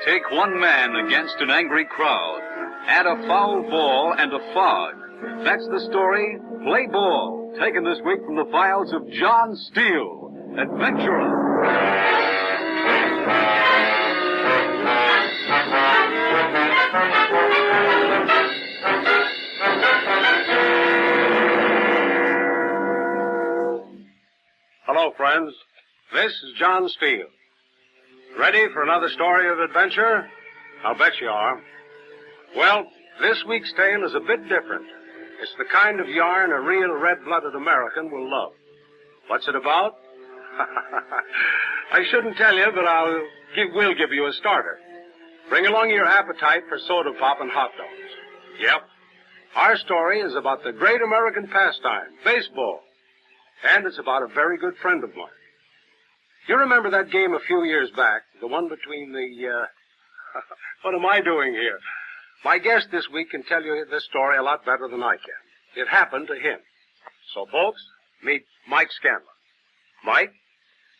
Take one man against an angry crowd. Add a foul ball and a fog. That's the story, Play Ball, taken this week from the files of John Steele, adventurer. Hello, friends. This is John Steele. Ready for another story of adventure? I'll bet you are. Well, this week's tale is a bit different. It's the kind of yarn a real red-blooded American will love. What's it about? I shouldn't tell you, but we'll give you a starter. Bring along your appetite for soda pop and hot dogs. Yep. Our story is about the great American pastime, baseball. And it's about a very good friend of mine. You remember that game a few years back, the one between the, what am I doing here? My guest this week can tell you this story a lot better than I can. It happened to him. So, folks, meet Mike Scanlon. Mike?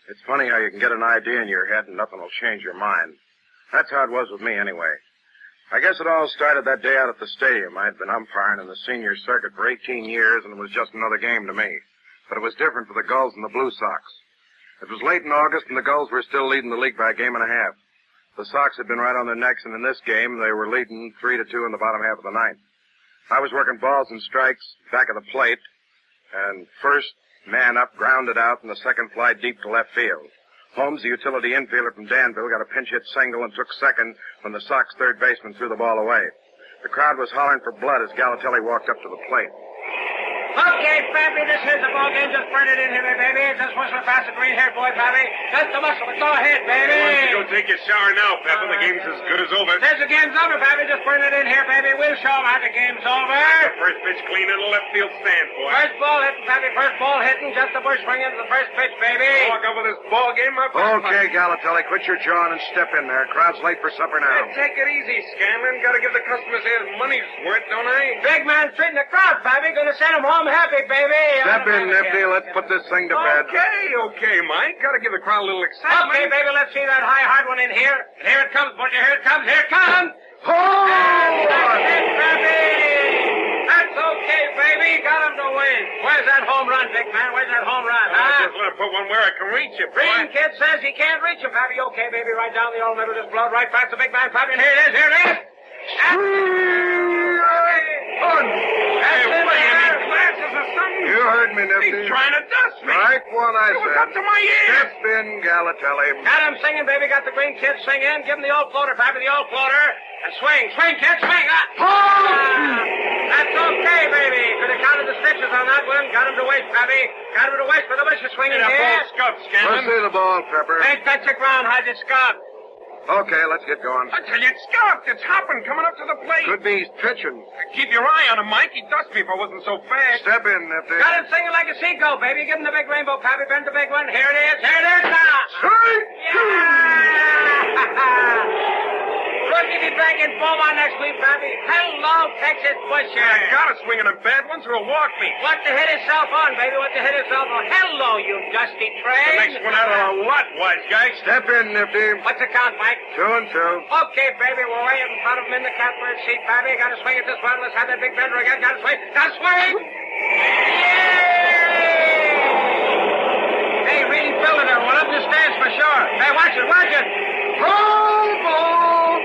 It's funny how you can get an idea in your head and nothing will change your mind. That's how it was with me anyway. I guess it all started that day out at the stadium. I had been umpiring in the senior circuit for 18 years, and it was just another game to me. But it was different for the Gulls and the Blue Sox. It was late in August, and the Gulls were still leading the league by a game and a half. The Sox had been right on their necks, and in this game, they were leading 3-2 in the bottom half of the ninth. I was working balls and strikes back of the plate, and first man up grounded out, and the second fly deep to left field. Holmes, the utility infielder from Danville, got a pinch hit single and took second when the Sox third baseman threw the ball away. The crowd was hollering for blood as Galatelli walked up to the plate. Okay, Pappy, this is the ball game. Just burn it in here, baby. Just whistle past the green-haired boy, Pappy. Just a muscle. Go ahead, baby. Why don't you go take your shower now, Pepper? The game's as good as over. Says the game's over, Pappy. Just burn it in here, baby. We'll show 'em how the game's over. The first pitch clean in the left field stand, boy. First ball hitting, Pappy. First ball hitting. Just the bush swinging to the first pitch, baby. Walk up with this ball game, my friend. Okay, Galatelli, quit your jawing and step in there. Crowd's late for supper now. Hey, take it easy, Scanlon. Gotta give the customers their money's worth, don't I? Big man treating the crowd, Pappy. Gonna send 'em home happy, baby. Step in, Nifty. Let's put this thing to bed. Okay, Mike. Gotta give the crowd a little excitement. Okay, baby, let's see that high, hard one in here. Here it comes, Butcher. Here it comes. Here it comes. Home That's it, Pappy. That's okay, baby. Got him to win. Where's that home run, big man? Where's that home run, huh? Just let him put one where I can reach it, boy. Green kid says he can't reach him, Pappy. Okay, baby, right down the old middle. Just blow it right past the big man, Pappy. And here it is. Here it is. Hey, what do you need, glasses or something? You heard me, Nifty. He's trying to dust me. Strike one, I It was said. up to my ears. Step in, Galatelli. Got him singing, baby. Got the green kid singing. Give him the old floater, Pappy, the old floater. And swing. Swing, kid, swing. That's okay, baby. Could have counted the stitches on that one. Got him to waste, Pappy. Got him to waste with the bush swinging That here. ball's scuffed, Let's Scanlon. see the ball, Pepper. Ain't touch the ground, how'd you scuff? Okay, let's get going. I tell you, it's scuffed. It's hopping, coming up to the plate. Could be he's pitching. Keep your eye on him, Mike. He'd dust me if I wasn't so fast. Step in, Nifty. Got him singing like a seagull, baby. Give him the big rainbow, Pappy. Bend the big one. Here it is. Here it is now. Strike Yeah! Rookie be back in Beaumont next week, Pappy. Hello, Texas Busher. I got to swing at him bad ones or he'll walk me. What to hit himself on, baby? What to hit himself on? Hello, you dusty train. The next one out of a what, wise guy? Step in, Nifty. What's the count, Mike? 2 and 2. Okay, baby, we're way in front of him in the catbird seat, Pappy. Got to swing at this one. Let's have that big bender again. Got to swing. Got to swing. Yay! Hey, really building it. Went up the stairs for sure. Hey, watch it, watch it. Home ball!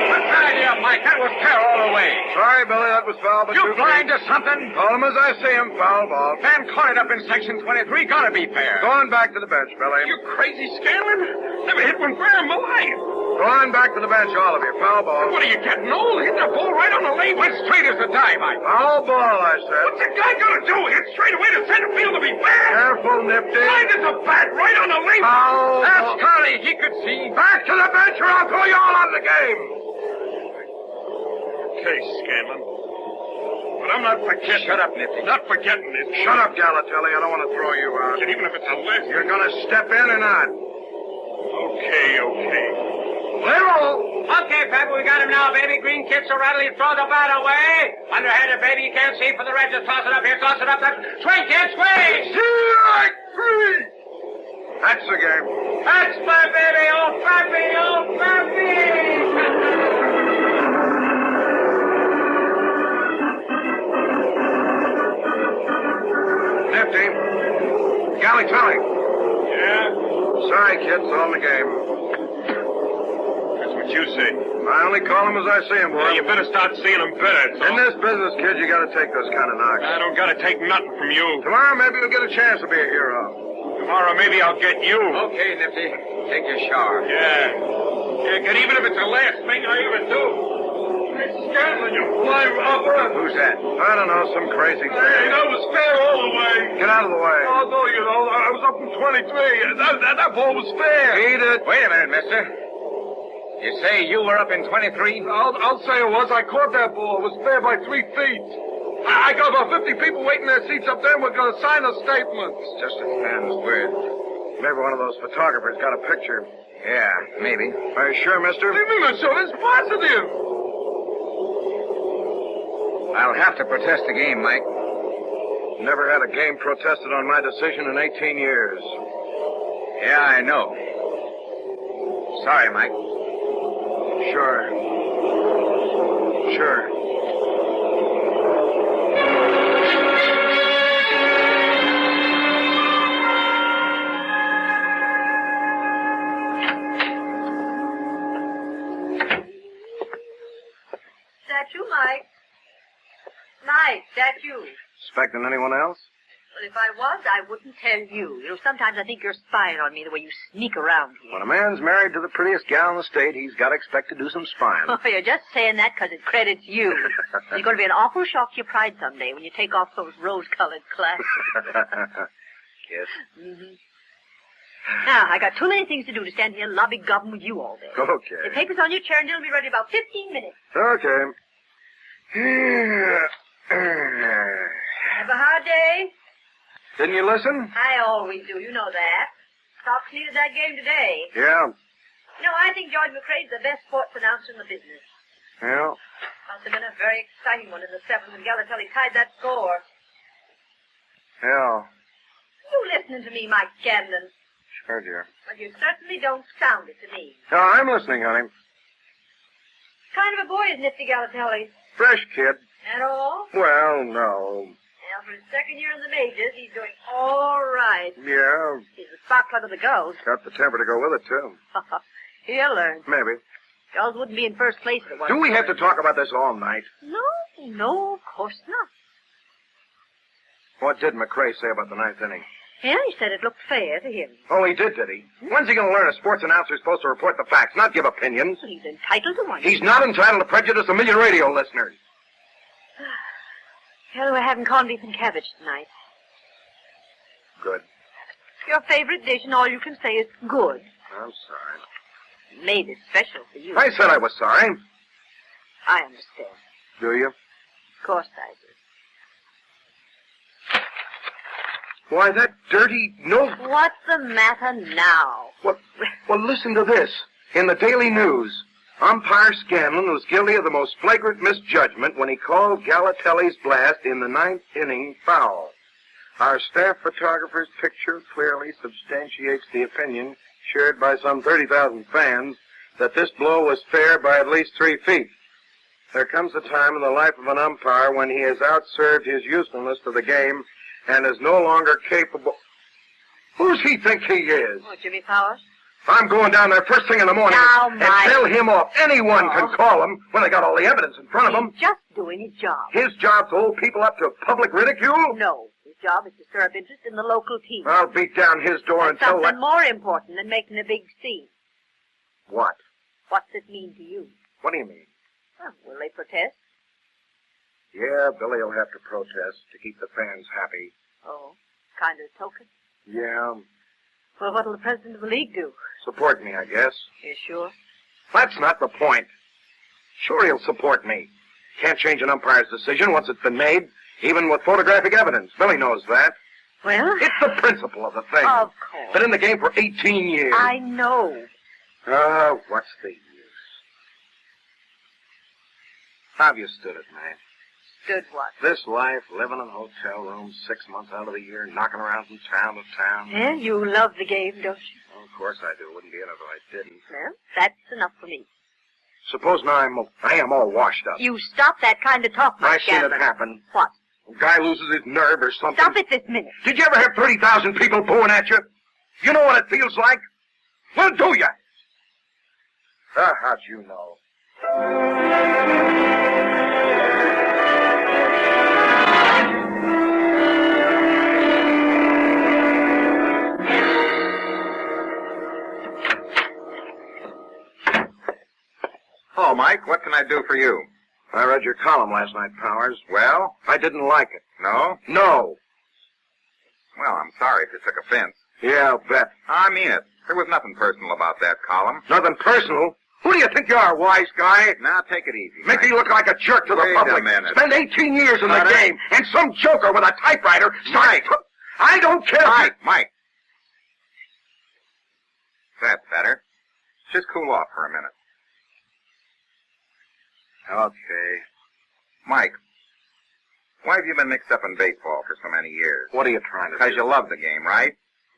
What's that idea, Mike? That was tear all the way. Sorry, Billy, that was foul, but You too blind free. to something? Call him as I see him. Foul ball. Man cornered up in section 23. Gotta be fair. Go on back to the bench, Billy. You crazy, Scanlon? Never hit one fair in my life. Go on back to the bench, all of you. Foul ball. What are you getting old? Hitting a ball right on the lane. Went straight as the die, Mike. Foul ball, I said. What's a guy gonna do? Hit straight away to center field to be fair? Careful, Nifty. Blind as a bat right on the lane. Foul That's ball. Carly. He could see. Back to the bench or I'll throw you all out of the game. Okay, Scanlon. But I'm not forgetting. Shut up, Nifty. Not forgetting this. Shut up, Galatelli. I don't want to throw you out. And even if it's a left. You're going to step in or not? Okay. Play roll. Okay, Pappy, we got him now, baby. Green kid so rattle, he throw the bat away. Underhanded, baby, you can't see for the red. Just toss it up here, toss it up. Swing, kid, swing! Strike 3. That's the game. That's my baby, old Pappy, old Pappy! Sorry, kid. It's all in the game. That's what you say. I only call him as I see him, boy. Well, you better start seeing them better. In this business, kid, you gotta take those kind of knocks. I don't gotta take nothing from you. Tomorrow, maybe you'll get a chance to be a hero. Tomorrow, maybe I'll get you. Okay, Nifty. Take your shower. Yeah, kid, even if it's the last thing I ever do. Hey, Scanlon, you fly rubber. Who's that? I don't know, some crazy thing. Hey, that was fair all the way. Get out of the way. Oh, no, you know, I was up from 23. That ball was fair. Eat it. Wait a minute, mister. You say you were up in 23? I'll say it was. I caught that ball. It was fair by 3 feet. I got about 50 people waiting their seats up there, and we're going to sign a statement. It's just a fan's word. Maybe one of those photographers got a picture. Yeah, maybe. Are you sure, mister? What do you mean, I'm sure? It's positive. I'll have to protest the game, Mike. Never had a game protested on my decision in 18 years. Yeah, I know. Sorry, Mike. Sure. Sure. That you, Mike? Mike, that you? Expecting anyone else? Well, if I was, I wouldn't tell you. You know, sometimes I think you're spying on me the way you sneak around here. When a man's married to the prettiest gal in the state, he's got to expect to do some spying. Oh, you're just saying that because it credits you. You're going to be an awful shock to your pride someday when you take off those rose-colored glasses. Yes. Mm-hmm. Now, I got too many things to do to stand here lobby-gobbing with you all day. Okay. The paper's on your chair and it'll be ready in about 15 minutes. Okay. Have a hard day? Didn't you listen? I always do. You know that. Sox needed that game today. Yeah. You know, I think George McCrae's the best sports announcer in the business. Yeah. Must have been a very exciting one in the seventh when Galatelli tied that score. Yeah. You listening to me, Mike Scanlon? Sure, dear. Well, you certainly don't sound it to me. No, I'm listening, honey. Kind of a boy is Nifty Galatelli. Fresh kid. At all? Well, no. Well, for his second year in the majors, he's doing all right. Yeah. He's the spark plug of the girls. Got the temper to go with it, too. He'll learn. Maybe. Girls wouldn't be in first place if it wasn't. Do we have for to talk about this all night? No, of course not. What did McCrae say about the ninth inning? Yeah, he said it looked fair to him. Oh, he did he? When's he going to learn a sports announcer's supposed to report the facts, not give opinions? Well, he's entitled to one. He's not entitled to prejudice a million radio listeners. Well, we're having corned beef and cabbage tonight. Good. Your favorite dish, and all you can say is good. I'm sorry. Made it special for you. I said I was sorry. I understand. Do you? Of course I do. Why, that dirty note. What's the matter now? Well, listen to this. In the Daily News, umpire Scanlon was guilty of the most flagrant misjudgment when he called Galatelli's blast in the ninth inning foul. Our staff photographer's picture clearly substantiates the opinion shared by some 30,000 fans that this blow was fair by at least 3 feet. There comes a time in the life of an umpire when he has outserved his usefulness to the game and is no longer capable... Who's he think he is? Oh, Jimmy Powers? I'm going down there first thing in the morning Now, and Mike. tell him off. Anyone can call him when they got all the evidence in front of them. He's just doing his job. His job to hold people up to public ridicule? No, his job is to stir up interest in the local team. I'll beat down his door and tell Something that... more important than making a big scene. What? What's it mean to you? What do you mean? Well, will they protest? Yeah, Billy will have to protest to keep the fans happy. Oh, kind of token. Yeah, Well, what'll the president of the league do? support me, I guess. You sure? That's not the point. Sure, he'll support me. Can't change an umpire's decision once it's been made, even with photographic evidence. Billy knows that. Well, It's the principle of the thing. of course. Been in the game for 18 years. I know. What's the use? How've you stood it, man? Stood what? This life, living in hotel rooms 6 months out of the year, knocking around from town to town. Yeah, you love the game, don't you? Well, of course I do. Wouldn't be in it if I didn't. Well, that's enough for me. Suppose now I am all washed up. You stop that kind of talk, I Mike seen it Scanlon. happen. What? A guy loses his nerve or something. Stop it this minute. Did you ever have 30,000 people booing at you? You know what it feels like? Well, do you? How'd you know? Oh, Mike, what can I do for you? I read your column last night, Powers. Well? I didn't like it. No? No. Well, I'm sorry if you took offense. Yeah, I'll bet. I mean it. There was nothing personal about that column. Nothing personal. Who do you think you are, wise guy? Now, take it easy, Make Mike. me look like a jerk to the Wait public. a minute. Spend 18 years in the Cut it. game, and some joker with a typewriter starts... I don't care. Mike. That's better. Just cool off for a minute. Okay. Mike, why have you been mixed up in baseball for so many years? What are you trying to do? Because you love the game, right?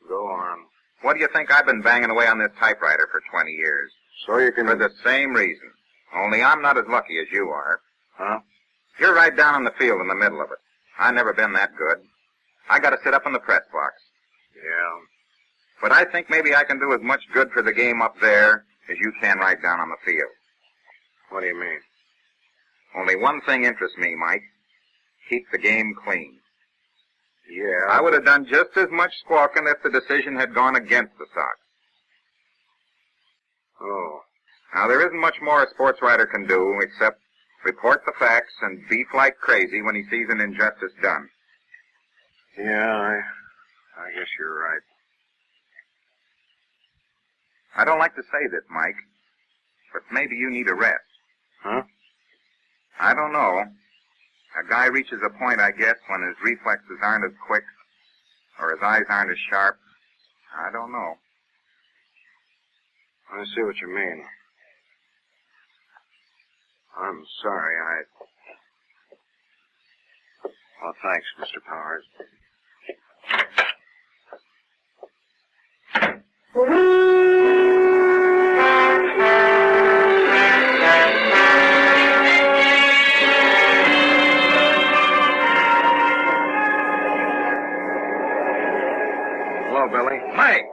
Go on. What do you think I've been banging away on this typewriter for 20 years? So you can... For the same reason. Only I'm not as lucky as you are. Huh? You're right down on the field in the middle of it. I've never been that good. I got to sit up in the press box. Yeah. But I think maybe I can do as much good for the game up there as you can right down on the field. What do you mean? Only one thing interests me, Mike. Keep the game clean. Yeah. I would have done just as much squawking if the decision had gone against the Sox. Oh. Now, there isn't much more a sports writer can do except report the facts and beef like crazy when he sees an injustice done. Yeah, I guess you're right. I don't like to say this, Mike, but maybe you need a rest. Huh? I don't know. A guy reaches a point, I guess, when his reflexes aren't as quick or his eyes aren't as sharp. I don't know. I see what you mean. I'm sorry, Well, thanks, Mr. Powers. Hello, Billy. Mike,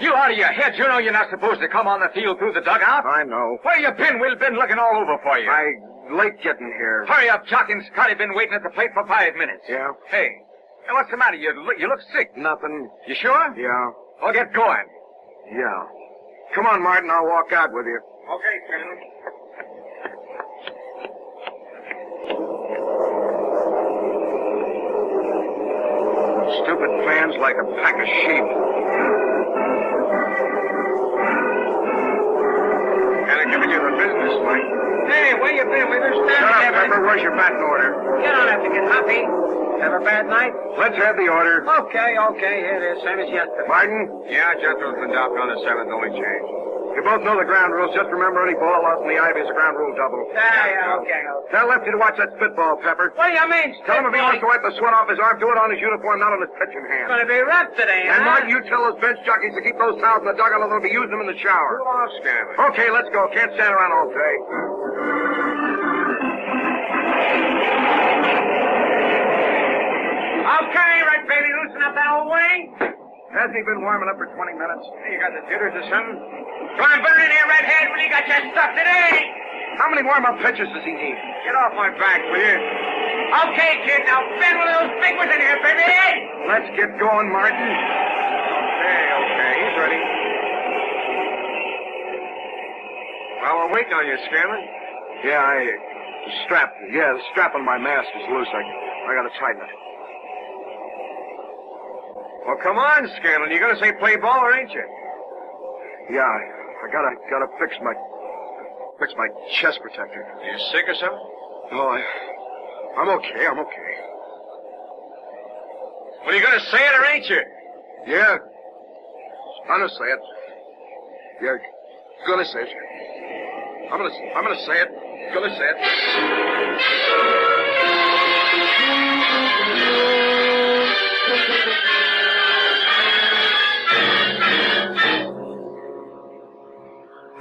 you out of your head. You know you're not supposed to come on the field through the dugout. I know. Where you been? We've been looking all over for you. Late getting here. Hurry up, Jock and Scotty been waiting at the plate for 5 minutes. Yeah? Hey, what's the matter? You look sick. Nothing. You sure? Yeah. Well, get going. Yeah. Come on, Martin. I'll walk out with you. Okay, Colonel. Stupid fans like a pack of sheep. Kinda giving you the business, Mike. Hey, where you been? We've been standing Shut up, there. Pepper. Where's your batting order? You don't have to get happy. Have a bad night? Let's have the order. Okay, here it is. Same as yesterday. Martin? Yeah, gentleman's been dropped on the seventh, only change. You both know the ground rules. Just remember any ball lost in the ivy is a ground rule double. Okay. Tell Lefty to watch that spitball, Pepper. What do you mean? Tell him if he wants to wipe the sweat off his arm, do it on his uniform, not on his pitching It's hand. going to be rough today, And huh? Martin, you tell those bench jockeys to keep those towels in the dugout or they'll be using them in the shower. Off, Scanlon. Okay, let's go. Can't stand around all day. Okay, Red Baby, loosen up that old wing. Hasn't he been warming up for 20 minutes? Hey, you got the jitters or something? Come on, burn in here, Redhead, when you got your stuff today. How many warm-up pitches does he need? Get off my back, will you? Okay, kid, now bend one of those big ones in here, baby. Let's get going, Martin. Okay, he's ready. Well, we're waiting on you, Scanlon. Yeah, the strap on my mask is loose. I gotta tighten it. Well, come on, Scanlon. You gonna say play ball, or ain't you? Yeah, I gotta fix my chest protector. You sick or something? No, I'm okay. Well, you gonna say it, or ain't you? Yeah. I'm gonna say it. Yeah, gonna say it. I'm gonna say it. Gonna say it.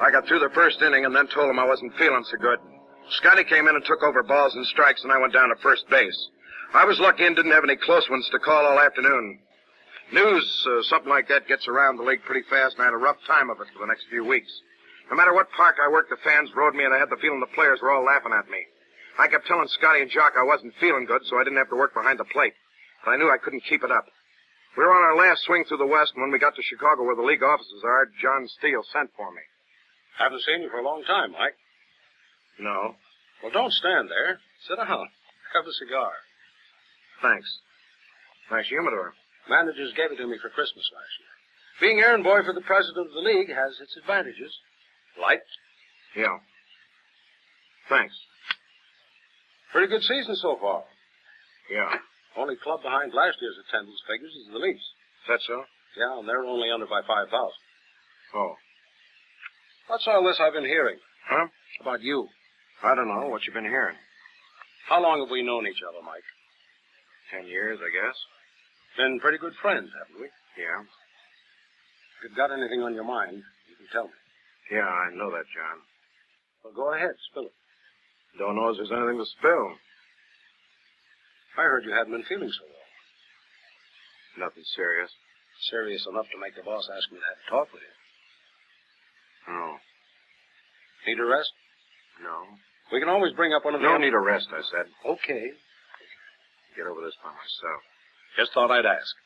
I got through the first inning and then told him I wasn't feeling so good. Scotty came in and took over balls and strikes, and I went down to first base. I was lucky and didn't have any close ones to call all afternoon. News, something like that gets around the league pretty fast, and I had a rough time of it for the next few weeks. No matter what park I worked, the fans rode me, and I had the feeling the players were all laughing at me. I kept telling Scotty and Jock I wasn't feeling good, so I didn't have to work behind the plate. But I knew I couldn't keep it up. We were on our last swing through the West, and when we got to Chicago, where the league offices are, John Steele sent for me. Haven't seen you for a long time, Mike. No. Well, don't stand there. Sit down. Have a cigar. Thanks. Nice humidor. Managers gave it to me for Christmas last year. Being errand boy for the president of the league has its advantages. Light? Yeah. Thanks. Pretty good season so far. Yeah. Only club behind last year's attendance figures is the Leafs. Is that so? Yeah, and they're only under by 5,000. Oh. What's all this I've been hearing? Huh? About you. I don't know what you've been hearing. How long have we known each other, Mike? 10 years, I guess. Been pretty good friends, haven't we? Yeah. If you've got anything on your mind, you can tell me. Yeah, I know that, John. Well, go ahead, spill it. Don't know if there's anything to spill. I heard you hadn't been feeling so well. Nothing serious. Serious enough to make the boss ask me to have a talk with you. No. Need a rest? No. We can always bring up one of the... No need a rest, I said. Okay. Get over this by myself. Just thought I'd ask.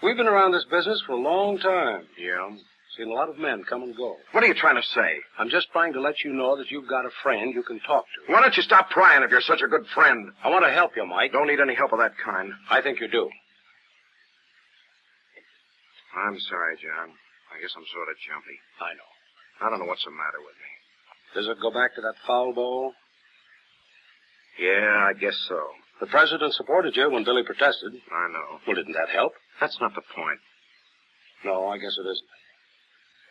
We've been around this business for a long time. Yeah? Seen a lot of men come and go. What are you trying to say? I'm just trying to let you know that you've got a friend you can talk to. Why don't you stop prying if you're such a good friend? I want to help you, Mike. Don't need any help of that kind. I think you do. I'm sorry, John. I guess I'm sort of jumpy. I know. I don't know what's the matter with me. Does it go back to that foul ball? Yeah, I guess so. The president supported you when Billy protested. I know. Well, didn't that help? That's not the point. No, I guess it isn't.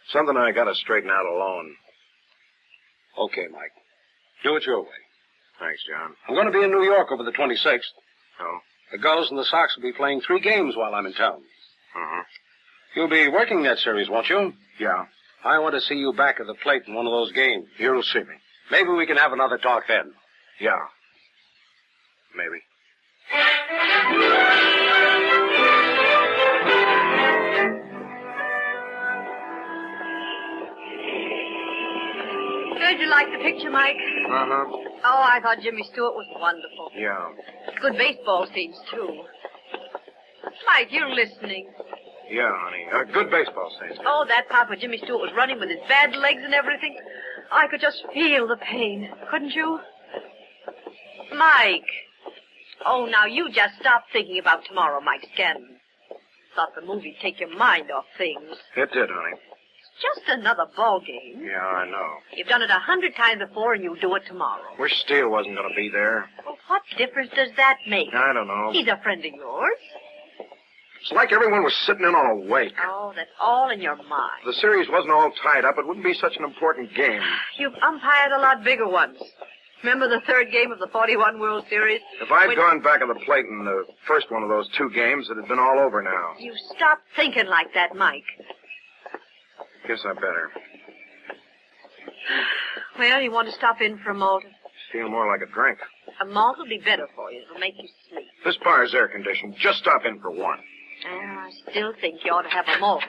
Something I gotta straighten out alone. Okay, Mike. Do it your way. Thanks, John. I'm going to be in New York over the 26th. Oh? The Gulls and the Sox will be playing 3 games while I'm in town. Uh-huh. You'll be working that series, won't you? Yeah. I want to see you back at the plate in one of those games. You'll see me. Maybe we can have another talk then. Yeah. Maybe. Did you like the picture, Mike? Uh-huh. Oh, I thought Jimmy Stewart was wonderful. Yeah. Good baseball scenes, too. Mike, you're listening. Yeah, honey. Good baseball scene. Oh, that part where Jimmy Stewart was running with his bad legs and everything. I could just feel the pain. Couldn't you? Mike. Oh, now you just stop thinking about tomorrow, Mike Scanlon. Thought the movie'd take your mind off things. It did, honey. It's just another ball game. Yeah, I know. You've done it 100 times before, and you'll do it tomorrow. Wish Steele wasn't going to be there. Well, what difference does that make? I don't know. He's a friend of yours. It's like everyone was sitting in on a wake. Oh, that's all in your mind. The series wasn't all tied up. It wouldn't be such an important game. You've umpired a lot bigger ones. Remember the third game of the 41 World Series? If I'd gone back on the plate in the first one of those 2 games, it had been all over now. You stop thinking like that, Mike. Guess I better. Well, you want to stop in for a malt? Feel more like a drink. A malt will be better for you. It'll make you sleep. This bar is air conditioned. Just stop in for one. I still think you ought to have a malt.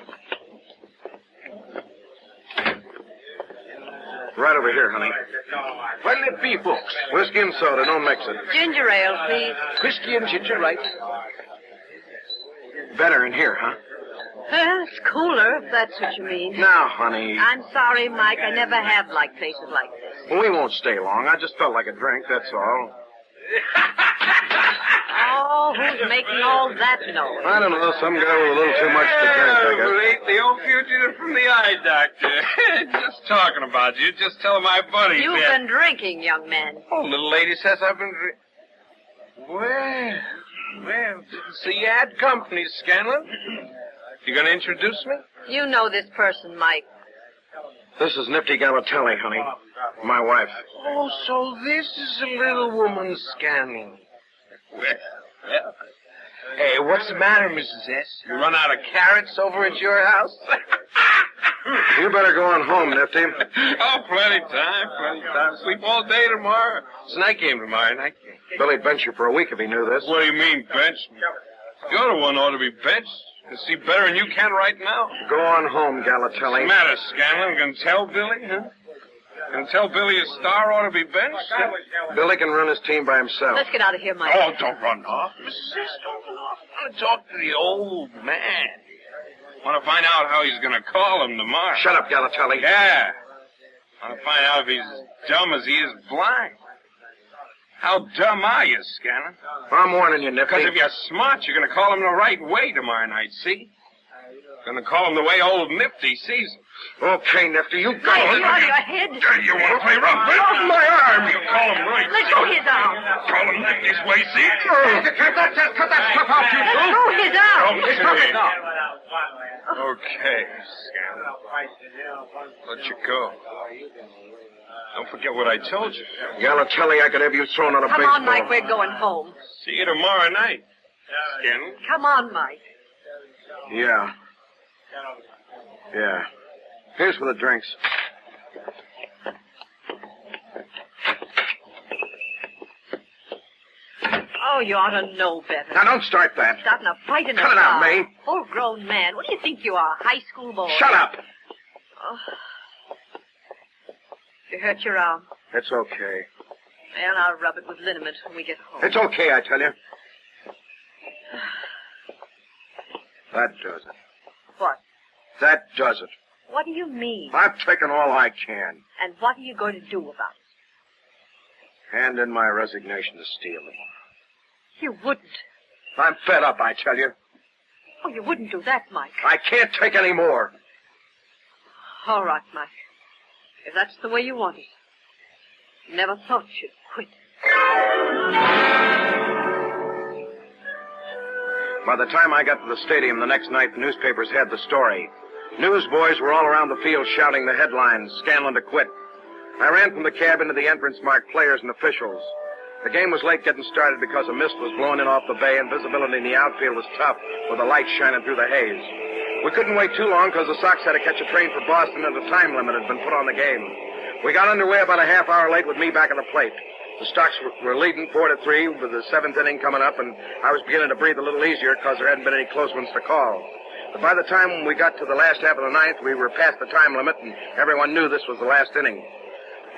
Right over here, honey. What'll it be, folks? Whiskey and soda. Don't mix it. Ginger ale, please. Whiskey and ginger, right? Better in here, huh? It's cooler, if that's what you mean. Now, honey. I'm sorry, Mike. I never have liked places like this. Well, we won't stay long. I just felt like a drink, that's all. Oh, who's making all that noise? I don't know. Some guy with a little too much to drink, I guess. Ain't the old fugitive from the eye doctor. Just talking about you. Just tell my buddy. You've been drinking, young man. Oh, little lady says I've been Well, so you had company, Scanlon. You gonna introduce me? You know this person, Mike. This is Nifty Galatelli, honey. My wife. Oh, so this is the little woman, Scanlon. Well. Hey, what's the matter, Mrs. S? You run out of carrots over at your house? You better go on home, Nifty. Oh, plenty time. Sleep all day tomorrow. It's night game tomorrow, night game. Billy'd bench you for a week if he knew this. What do you mean, bench? You're the one ought to be benched. You see better than you can right now. Go on home, Galatelli. What's the matter, Scanlon? Gonna tell Billy, huh? Gonna tell Billy a star ought to be benched? Huh? Billy can run his team by himself. Let's get out of here, Mike. Oh, don't run off. Mrs. Don't run off. I want to talk to the old man. Want to find out how he's gonna call him tomorrow. Shut up, Galatelli. Yeah. Want to find out if he's as dumb as he is blind. How dumb are you, Scanlon? I'm warning you, Nifty. Because if you're smart, you're going to call him the right way tomorrow night, see? Going to call him the way old Nifty sees him. Okay, Nifty, you go. Mike, you out of your head. You want to play rough? Get off my arm! You call him right. Let go his arm. Call him Nifty's way, see? Cut that stuff out, you Let go his arm. It's perfect now. Okay, Scanlon. Let you go. Don't forget what I told you. Galatelli, I could have you thrown on a Come baseball. on, Mike, we're going home. See you tomorrow night, Scanlon. Come on, Mike. Yeah. Here's for the drinks. Oh, you ought to know better. Now, don't start that. Starting a fight in the Cut it out, car. May. Full-grown man. What do you think you are, a high school boy? Shut up. Oh. You hurt your arm. It's okay. Well, I'll rub it with liniment when we get home. It's okay, I tell you. That does it. What? That does it. What do you mean? I've taken all I can. And what are you going to do about it? Hand in my resignation to Steele. You wouldn't. I'm fed up, I tell you. Oh, you wouldn't do that, Mike. I can't take any more. All right, Mike. If that's the way you want it. Never thought you'd quit. By the time I got to the stadium the next night, the newspapers had the story. Newsboys were all around the field shouting the headlines, Scanlon to quit. I ran from the cab into the entrance marked players and officials. The game was late getting started because a mist was blowing in off the bay and visibility in the outfield was tough with the light shining through the haze. We couldn't wait too long because the Sox had to catch a train for Boston and a time limit had been put on the game. We got underway about a half hour late with me back at the plate. The Sox were leading 4-3 with the seventh inning coming up, and I was beginning to breathe a little easier because there hadn't been any close ones to call. But by the time we got to the last half of the ninth, we were past the time limit, and everyone knew this was the last inning.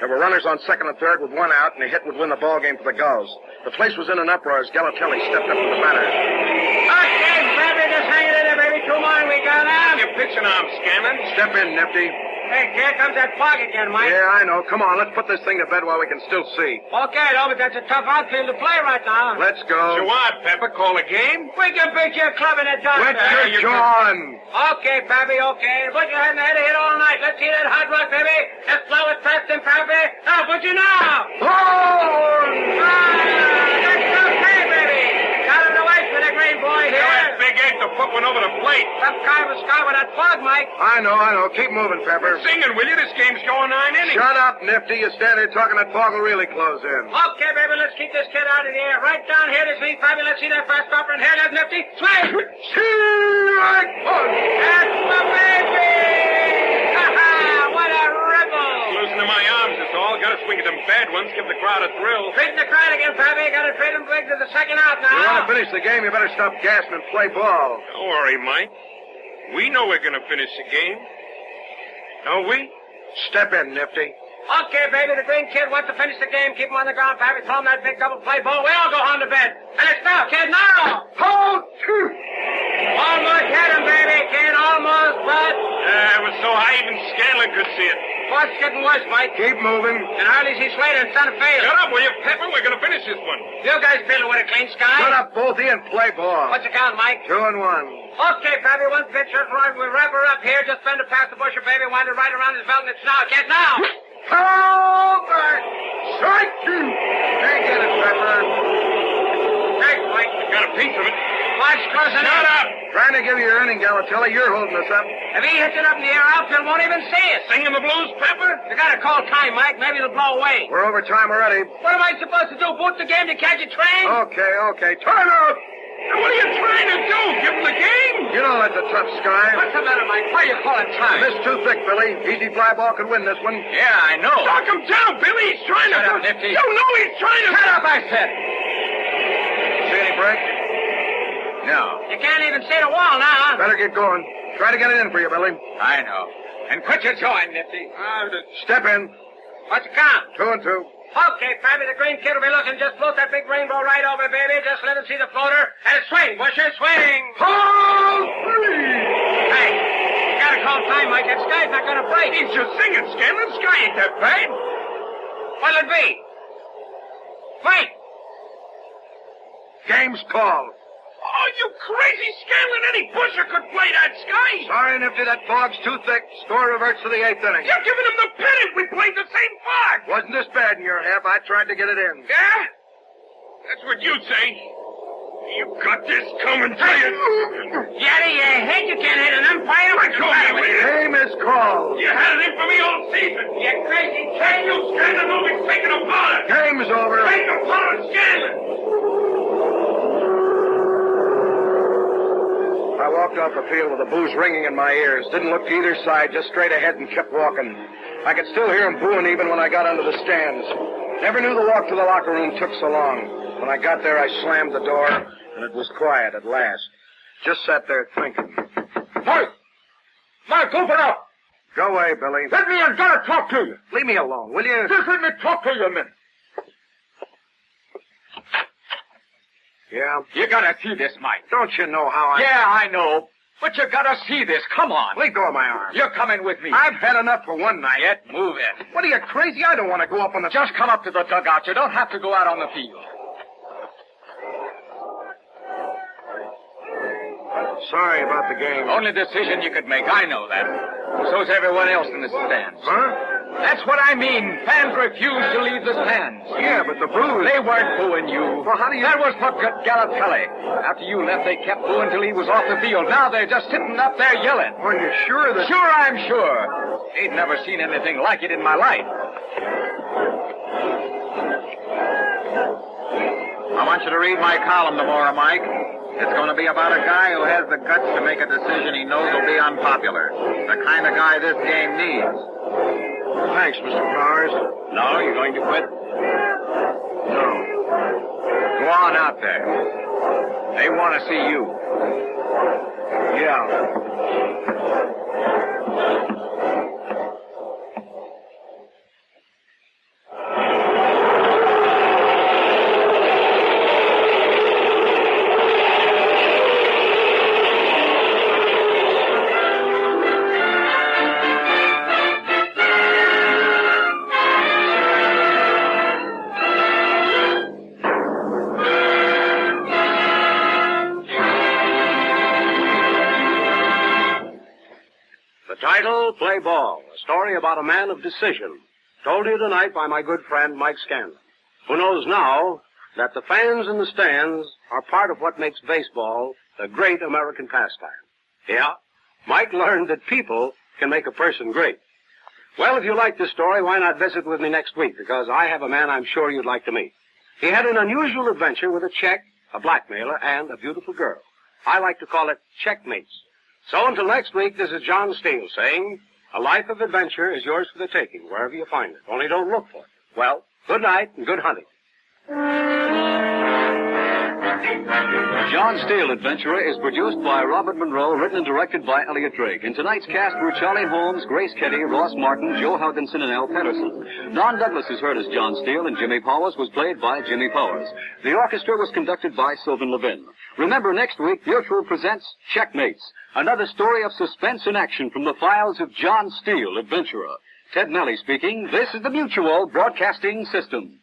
There were runners on second and third with one out, and a hit would win the ball game for the Gulls. The place was in an uproar as Galatelli stepped up to the batter. Okay, baby, just hang it in there, baby. 2 more, and we got out. Your pitching arm, Scanlon. Step in, Nifty. Hey, here comes that fog again, Mike. Yeah, I know. Come on, let's put this thing to bed while we can still see. Okay, though, but that's a tough outfield to play right now. Let's What go. you want, Pepper? Call a game? We can beat your club in a dog. Quit baby. your jawing. Okay, Pappy, okay. Put your head in the head of hit all night. Let's see that hot rock, baby. Let's blow it fast and Pappy. Now, put you now. Oh! That's okay, baby. Got him away from the green boy Tell that here. big ape to put one over the plate. Some guy was sky with that fog, Mike. I know. Keep moving, Pepper. Singing, will you? This game's going 9 innings. Shut up, Nifty. You stand there talking, that fog will really close in. Okay, baby, let's keep this kid out of the air. Right down here to me, Pappy. Let's see that fast stopper. And here, there's Nifty. Swing! Strike one. That's my baby! Ha-ha! What a rebel! Losing to my arms, it's all. Got to swing at them bad ones. Give the crowd a thrill. Treating the crowd again, Pappy. Got to trade him big to the second out now. You want to finish the game, you better stop gassing and play ball. Don't worry, Mike. We know we're going to finish the game. Don't we? Step in, Nifty. Okay, baby, the green kid wants to finish the game. Keep him on the ground, Pappy. Throw him that big double play ball. We all go home to bed. And it's now, kid, now! Hold two. Almost had him, baby, kid. Almost, but... It was so high even Scanlon could see it. What's getting worse, Mike? Keep moving. And hardly see Slater in center field. Shut up, will you, Pepper? We're going to finish this one. You guys feeling with a clean sky? Shut up, both of you, and play ball. What's the count, Mike? 2-1. Okay, Pappy, one pitch, right. We wrap her up here. Just fend to pass the busher, baby. Wind it right around his belt, and it's now. Kid, now! Over. Strike two. Can't get it, Pepper. Thanks, Mike. Got a piece of it. Watch closing Shut in. up! Trying to give you your inning, Galatelli. You're holding us up. If he hits it up in the air, outfield won't even see it. Singing the blues, Pepper? You gotta call time, Mike. Maybe it'll blow away. We're over time already. What am I supposed to do? Boot the game to catch a train? Okay. Time out. Now, what are you trying to do? Give him the game? You know that's a tough sky. What's the matter, Mike? Why are you calling time? This too thick, Billy. Easy fly ball could win this one. Yeah, I know. Knock him down, Billy. He's trying Shut to... up, Nifty. You know he's trying to... Shut up, I said. See any break? No. You can't even see the wall now. Better get going. Try to get it in for you, Billy. I know. And quit your jawing, Nifty. Step in. What's the count? 2 and 2. Okay, Pappy, the green kid will be looking. Just float that big rainbow right over, baby. Just let him see the floater. And swing, Busher, swing. Hold! Hey, you gotta call time, Mike. That sky's not gonna break. He's just singing, Scanlon. Sky ain't that bad. What'll it be? Mike! Game's called. Oh, you crazy Scanlon. Any busher could play that Sky. Sorry, Nifty, that fog's too thick. Score reverts to the 8th inning. You're giving him the pennant. We played the same fog. Wasn't this bad in your half. I tried to get it in. Yeah? That's what you'd say. You got this coming to you. You out of your head? You can't hit an umpire? Let go, you idiot. Game is called. You had it in for me all season. You crazy Can you stand the movie taking a bullet? Game's over. Take a bullet, Scanlon. I walked off the field with the booze ringing in my ears. Didn't look to either side, just straight ahead and kept walking. I could still hear them booing even when I got under the stands. Never knew the walk to the locker room took so long. When I got there, I slammed the door, and it was quiet at last. Just sat there thinking. Mike! Mike, open up! Go away, Billy. Let me in. Gotta talk to you. Leave me alone, will you? Just let me talk to you a minute. Yeah? You gotta see this, Mike. Don't you know how I... Yeah, I know. But you gotta see this. Come on. Let go of my arm. You're coming with me. I've had enough for one night. Get moving. What are you, crazy? I don't want to go up on the... Just come up to the dugout. You don't have to go out on the field. Sorry about the game. Only decision you could make. I know that. So's everyone else in the stands. Huh? That's what I mean. Fans refuse to leave the stands. Yeah, but the booze... They weren't booing you. Well, how do you... That was for Galatelli. After you left, they kept booing till he was off the field. Now they're just sitting up there yelling. Are you sure that... Sure, I'm sure. Ain't never seen anything like it in my life. I want you to read my column tomorrow, Mike. It's going to be about a guy who has the guts to make a decision he knows will be unpopular. The kind of guy this game needs. Thanks, Mr. Powers. No, you're going to quit? No. Go on out there. They want to see you. Yeah. Title, Play Ball, a story about a man of decision, told you tonight by my good friend Mike Scanlon, who knows now that the fans in the stands are part of what makes baseball the great American pastime. Yeah, Mike learned that people can make a person great. Well, if you like this story, why not visit with me next week, because I have a man I'm sure you'd like to meet. He had an unusual adventure with a check, a blackmailer, and a beautiful girl. I like to call it checkmates. So until next week, this is John Steele saying, a life of adventure is yours for the taking, wherever you find it. Only don't look for it. Well, good night and good hunting. John Steele, Adventurer, is produced by Robert Monroe, written and directed by Elliot Drake. In tonight's cast were Charlie Holmes, Grace Ketty, Ross Martin, Joe Houginson, and Al Patterson. Don Douglas is heard as John Steele, and Jimmy Powers was played by Jimmy Powers. The orchestra was conducted by Sylvan Levin. Remember, next week, Mutual presents Checkmates, another story of suspense and action from the files of John Steele, Adventurer. Ted Nelly speaking. This is the Mutual Broadcasting System.